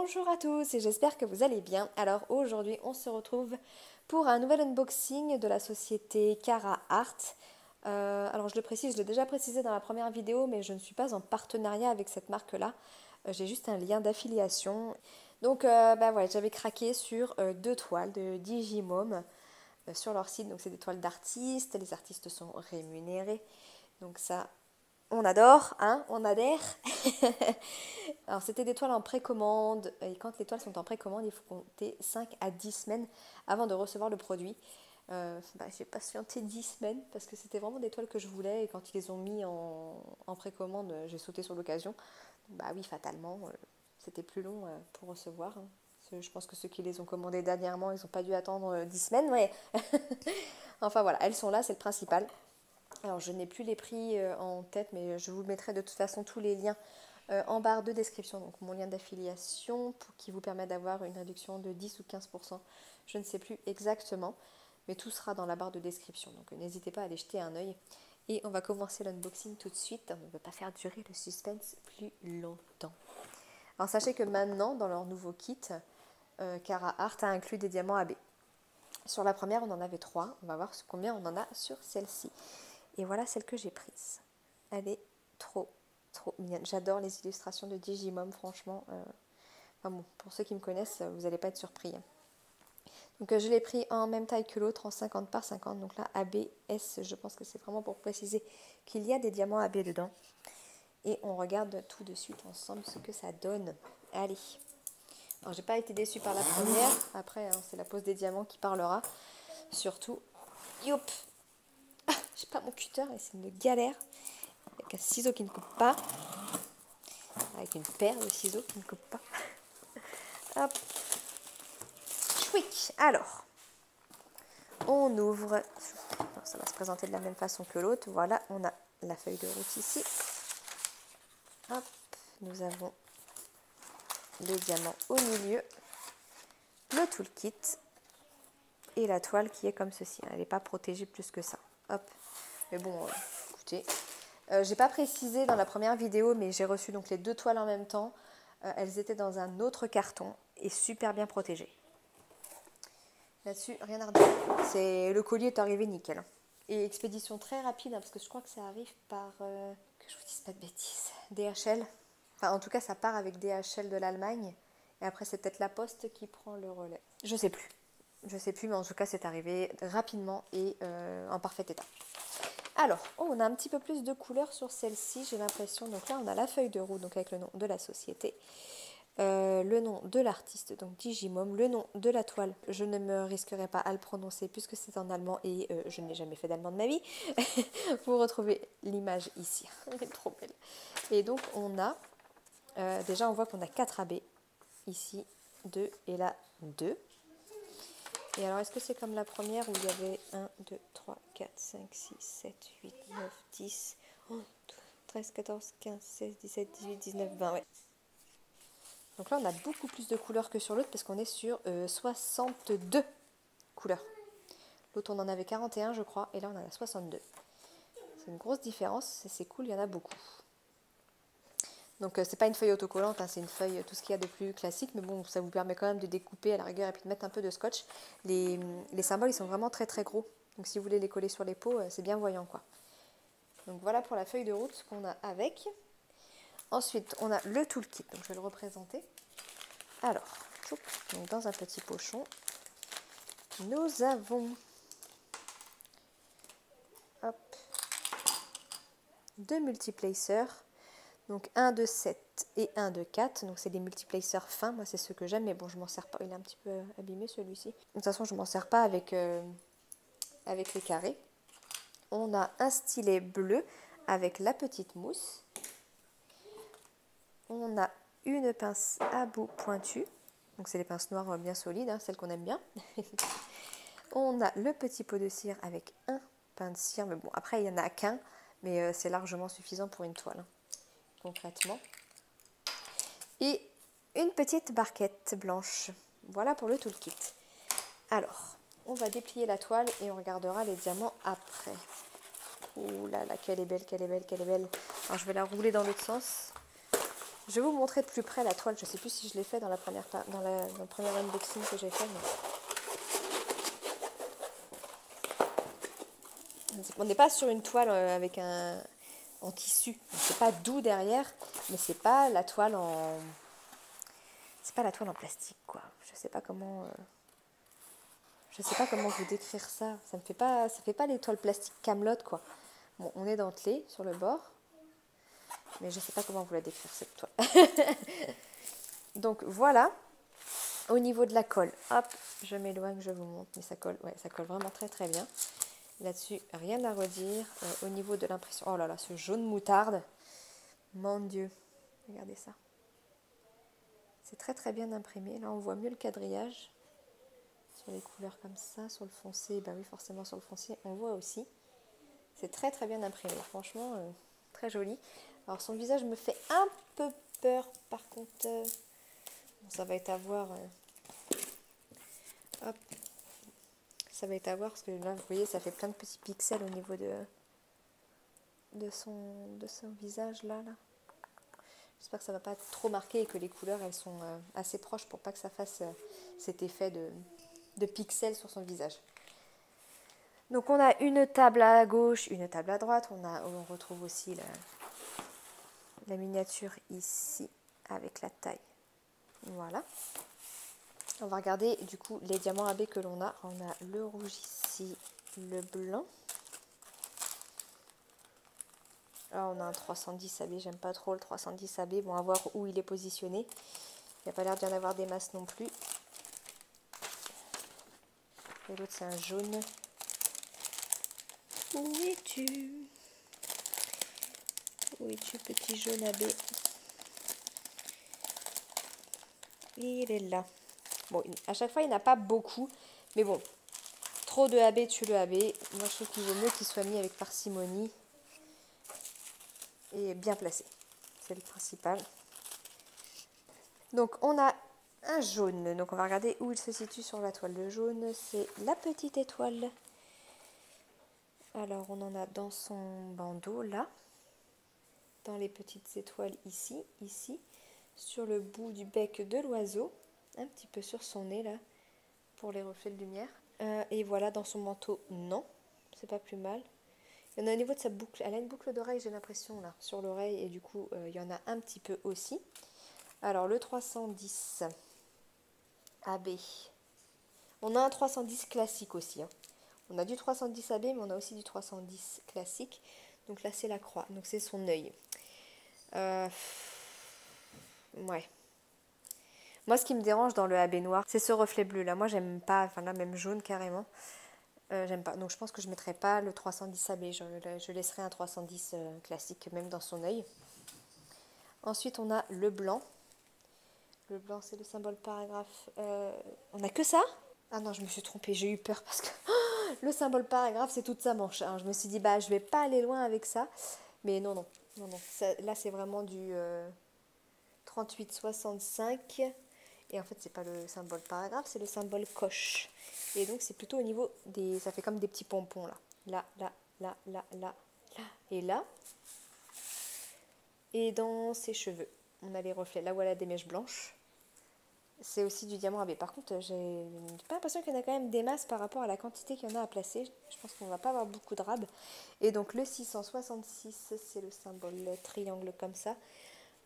Bonjour à tous et j'espère que vous allez bien. Alors aujourd'hui on se retrouve pour un nouvel unboxing de la société Cara Art. Alors je le précise, je l'ai déjà précisé dans la première vidéo, mais je ne suis pas en partenariat avec cette marque-là. J'ai juste un lien d'affiliation. Donc voilà, j'avais craqué sur deux toiles de Digimom sur leur site. Donc c'est des toiles d'artistes, les artistes sont rémunérés. Donc ça, on adore, hein, on adhère. Alors c'était des toiles en précommande et quand les toiles sont en précommande, il faut compter 5 à 10 semaines avant de recevoir le produit. J'ai patienté 10 semaines parce que c'était vraiment des toiles que je voulais et quand ils les ont mis en précommande, j'ai sauté sur l'occasion. Bah oui, fatalement, c'était plus long pour recevoir, hein. Je pense que ceux qui les ont commandées dernièrement, ils n'ont pas dû attendre 10 semaines, mais enfin voilà, elles sont là, c'est le principal. Alors je n'ai plus les prix en tête, mais je vous mettrai de toute façon tous les liens en barre de description, donc mon lien d'affiliation pour qui vous permet d'avoir une réduction de 10 ou 15%, je ne sais plus exactement, mais tout sera dans la barre de description, donc n'hésitez pas à aller jeter un œil. Et on va commencer l'unboxing tout de suite, on ne veut pas faire durer le suspense plus longtemps. Alors sachez que maintenant, dans leur nouveau kit, Cara Art a inclus des diamants AB. Sur la première, on en avait 3, on va voir combien on en a sur celle-ci. Et voilà celle que j'ai prise. Elle est trop mignonne. J'adore les illustrations de Digimom, franchement. Enfin bon, pour ceux qui me connaissent, vous n'allez pas être surpris. Donc je l'ai pris en même taille que l'autre, en 50 par 50. Donc là, ABS, je pense que c'est vraiment pour préciser qu'il y a des diamants AB dedans. Et on regarde tout de suite ensemble ce que ça donne. Allez. Alors j'ai pas été déçue par la première. Après, hein, c'est la pose des diamants qui parlera. Surtout, youp, j'ai pas mon cutter et c'est une galère. Avec un ciseau qui ne coupe pas. Avec une paire de ciseaux qui ne coupe pas. Hop. Chouic. Alors, on ouvre. Alors, ça va se présenter de la même façon que l'autre. Voilà, on a la feuille de route ici. Hop. Nous avons les diamants au milieu. Le toolkit. Et la toile qui est comme ceci. Elle n'est pas protégée plus que ça. Hop. Mais bon, écoutez. J'ai pas précisé dans la première vidéo, mais j'ai reçu donc les deux toiles en même temps. Elles étaient dans un autre carton et super bien protégées. Là-dessus, rien à redire. Le colis est arrivé nickel. Et expédition très rapide, hein, parce que je crois que ça arrive par, que je vous dise pas de bêtises, DHL. Enfin, en tout cas, ça part avec DHL de l'Allemagne. Et après, c'est peut-être la Poste qui prend le relais. Je sais plus. Je sais plus, mais en tout cas, c'est arrivé rapidement et en parfait état. Alors, on a un petit peu plus de couleurs sur celle-ci, j'ai l'impression. Donc là, on a la feuille de route, donc avec le nom de la société. Le nom de l'artiste, donc Digimom, le nom de la toile, je ne me risquerai pas à le prononcer puisque c'est en allemand et je n'ai jamais fait d'allemand de ma vie. Vous retrouvez l'image ici, elle est trop belle. Et donc on a, déjà on voit qu'on a 4 AB, ici 2 et là 2. Et alors est-ce que c'est comme la première où il y avait 1, 2, 3, 4, 5, 6, 7, 8, 9, 10, 11, 12, 13, 14, 15, 16, 17, 18, 19, 20, ouais. Donc là, on a beaucoup plus de couleurs que sur l'autre parce qu'on est sur 62 couleurs. L'autre, on en avait 41, je crois, et là, on en a 62. C'est une grosse différence, c'est cool, il y en a beaucoup. Donc, c'est pas une feuille autocollante, hein, c'est une feuille, tout ce qu'il y a de plus classique, mais bon, ça vous permet quand même de découper à la rigueur et puis de mettre un peu de scotch. Les symboles, ils sont vraiment très très gros. Donc, si vous voulez les coller sur les peaux, c'est bien voyant, quoi. Donc, voilà pour la feuille de route qu'on a avec. Ensuite, on a le toolkit, donc je vais le représenter. Alors, donc dans un petit pochon, nous avons deux multiplacers, donc un de 7 et un de 4, donc c'est des multiplacers fins, moi c'est ceux que j'aime, mais bon je m'en sers pas, il est un petit peu abîmé celui-ci. De toute façon je m'en sers pas avec les carrés. On a un stylet bleu avec la petite mousse. On a une pince à bout pointu. Donc c'est les pinces noires bien solides, hein, celles qu'on aime bien. On a le petit pot de cire avec un pain de cire. Mais bon, après il n'y en a qu'un, mais c'est largement suffisant pour une toile, hein, concrètement. Et une petite barquette blanche. Voilà pour le toolkit. Alors, on va déplier la toile et on regardera les diamants après. Ouh là là, qu'elle est belle, qu'elle est belle, qu'elle est belle. Alors je vais la rouler dans l'autre sens. Je vais vous montrer de plus près la toile. Je ne sais plus si je l'ai fait dans la première dans le premier unboxing que j'ai fait. Mais... On n'est pas sur une toile avec un en tissu. C'est pas doux derrière, mais c'est pas la toile en... C'est pas la toile en plastique, quoi. Je sais pas comment... Je sais pas comment vous décrire ça. Ça fait pas les toiles plastiques Camelot, quoi. Bon, on est dentelé sur le bord. Mais je sais pas comment vous la décrire, cette toile. Donc, voilà. Au niveau de la colle, hop, je m'éloigne, je vous montre. Mais ça colle, ouais, ça colle vraiment très très bien. Là-dessus, rien à redire. Au niveau de l'impression... Oh là là, ce jaune moutarde. Mon Dieu. Regardez ça. C'est très très bien imprimé. Là, on voit mieux le quadrillage. Sur les couleurs comme ça, sur le foncé, ben oui, forcément sur le foncé, on voit aussi. C'est très très bien imprimé, franchement, très joli. Alors son visage me fait un peu peur, par contre, bon, ça va être à voir. Hop, ça va être à voir parce que là, vous voyez, ça fait plein de petits pixels au niveau de son visage là. J'espère que ça va pas être trop marqué et que les couleurs elles sont assez proches pour pas que ça fasse cet effet de pixels sur son visage. Donc on a une table à gauche, une table à droite. On retrouve aussi la miniature ici avec la taille. Voilà. On va regarder du coup les diamants AB que l'on a. On a le rouge ici, le blanc. Là on a un 310 AB, j'aime pas trop le 310 AB. Bon, à voir où il est positionné. Il n'y a pas l'air d'y en avoir des masses non plus. Et l'autre c'est un jaune. Où es-tu? Où es-tu, petit jaune AB? Il est là. Bon, à chaque fois, il n'y en a pas beaucoup. Mais bon, trop de AB tue le AB. Moi, je trouve qu'il vaut mieux qu'il soit mis avec parcimonie. Et bien placé. C'est le principal. Donc, on a un jaune. Donc, on va regarder où il se situe sur la toile. Le jaune, c'est la petite étoile. Alors, on en a dans son bandeau, là. Dans les petites étoiles, ici, ici. Sur le bout du bec de l'oiseau. Un petit peu sur son nez, là. Pour les reflets de lumière. Et voilà, dans son manteau, non. C'est pas plus mal. Il y en a au niveau de sa boucle. Elle a une boucle d'oreille, j'ai l'impression, là, sur l'oreille. Et du coup, il y en a un petit peu aussi. Alors, le 310 AB. On a un 310 classique aussi. Hein. On a du 310 AB, mais on a aussi du 310 classique. Donc là, c'est la croix. Donc, c'est son œil. Ouais. Moi, ce qui me dérange dans le AB noir, c'est ce reflet bleu. Là, moi, j'aime pas. Enfin, là, même jaune, carrément. J'aime pas. Donc, je pense que je ne mettrai pas le 310 AB. Je laisserai un 310 classique, même dans son œil. Ensuite, on a le blanc. Le blanc, c'est le symbole paragraphe. On n'a que ça? Ah non, je me suis trompée, j'ai eu peur parce que le symbole paragraphe, c'est toute sa manche. Hein. Je me suis dit, bah, je vais pas aller loin avec ça. Mais non, non, non, non. Ça, là, c'est vraiment du 38-65. Et en fait, c'est pas le symbole paragraphe, c'est le symbole coche. Et donc, c'est plutôt au niveau des... Ça fait comme des petits pompons, là. Là, là, là, là, là, là et là. Et dans ses cheveux, on a les reflets. Là où elle a des mèches blanches. C'est aussi du diamant AB. Par contre, j'ai pas l'impression qu'il y en a quand même des masses par rapport à la quantité qu'il y en a à placer. Je pense qu'on va pas avoir beaucoup de rab. Et donc le 666, c'est le symbole triangle comme ça.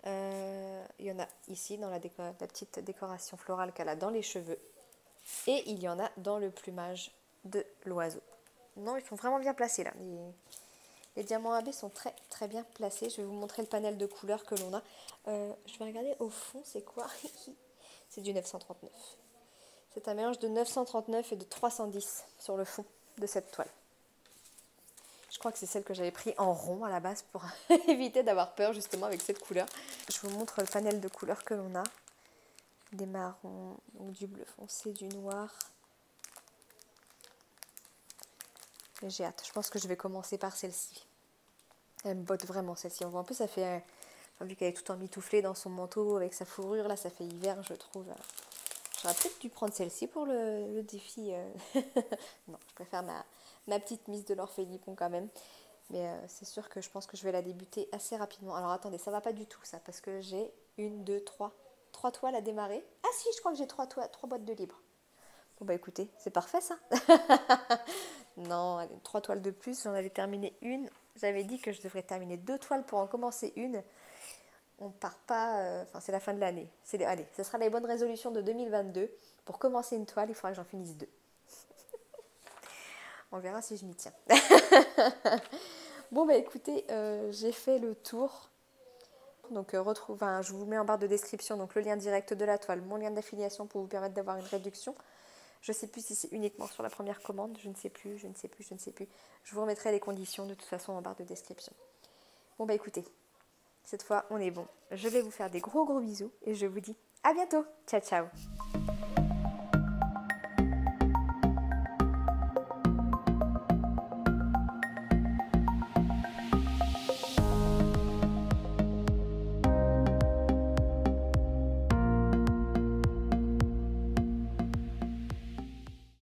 Il y en a ici dans la petite décoration florale qu'elle a dans les cheveux. Et il y en a dans le plumage de l'oiseau. Non, ils sont vraiment bien placés là. Les diamants AB sont très très bien placés. Je vais vous montrer le panel de couleurs que l'on a. Je vais regarder au fond, c'est quoi? C'est du 939. C'est un mélange de 939 et de 310 sur le fond de cette toile. Je crois que c'est celle que j'avais pris en rond à la base pour éviter d'avoir peur justement avec cette couleur. Je vous montre le panel de couleurs que l'on a. Des marrons, donc du bleu foncé, du noir. J'ai hâte. Je pense que je vais commencer par celle-ci. Elle me botte vraiment celle-ci. On voit un peu, ça fait... vu qu'elle est tout emmitouflée dans son manteau avec sa fourrure, là ça fait hiver je trouve. J'aurais peut-être dû prendre celle-ci pour le défi. Non, je préfère ma petite Miss de l'Orphélikon quand même. Mais c'est sûr que je pense que je vais la débuter assez rapidement. Alors attendez, ça va pas du tout ça, parce que j'ai une, deux, trois toiles à démarrer. Ah si, je crois que j'ai trois boîtes de libre. Bon bah écoutez, c'est parfait ça. Non, allez, 3 toiles de plus, j'en avais terminé une. J'avais dit que je devrais terminer 2 toiles pour en commencer une. On part pas, enfin c'est la fin de l'année. Allez, ce sera les bonnes résolutions de 2022. Pour commencer une toile, il faudra que j'en finisse 2. On verra si je m'y tiens. Bon bah écoutez, j'ai fait le tour. Donc je vous mets en barre de description donc le lien direct de la toile, mon lien d'affiliation pour vous permettre d'avoir une réduction. Je ne sais plus si c'est uniquement sur la première commande, je ne sais plus. Je vous remettrai les conditions de toute façon en barre de description. Bon bah écoutez, cette fois on est bon. Je vais vous faire des gros bisous et je vous dis à bientôt. Ciao ciao.